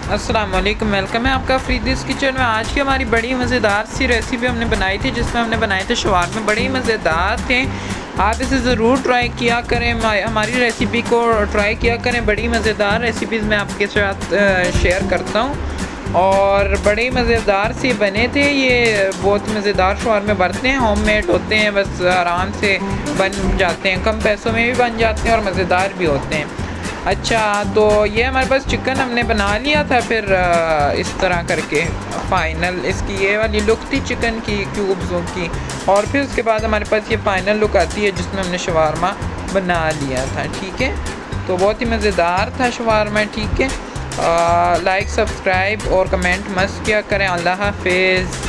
अस्सलाम वालेकुम, वेलकम है आपका फरीदिस किचन में। आज की हमारी बड़ी मज़ेदार सी रेसिपी हमने बनाई थी, जिसमें हमने बनाए थे शवारमे। बड़े ही मज़ेदार थे, आप इसे ज़रूर ट्राई किया करें, हमारी रेसिपी को ट्राई किया करें। बड़ी मज़ेदार रेसिपीज़ मैं आपके साथ शेयर करता हूँ और बड़े ही मज़ेदार से बने थे। ये बहुत मज़ेदार शवारमे बनते हैं, होममेड होते हैं, बस आराम से बन जाते हैं, कम पैसों में भी बन जाते हैं और मज़ेदार भी होते हैं। अच्छा, तो ये हमारे पास चिकन हमने बना लिया था, फिर इस तरह करके फ़ाइनल इसकी ये वाली लुक थी चिकन की क्यूब्सों की। और फिर उसके बाद हमारे पास ये फ़ाइनल लुक आती है जिसमें हमने शवारमा बना लिया था। ठीक है, तो बहुत ही मज़ेदार था शवारमा। ठीक है, लाइक, सब्सक्राइब और कमेंट मस्त किया करें। अल्लाह हाफिज़।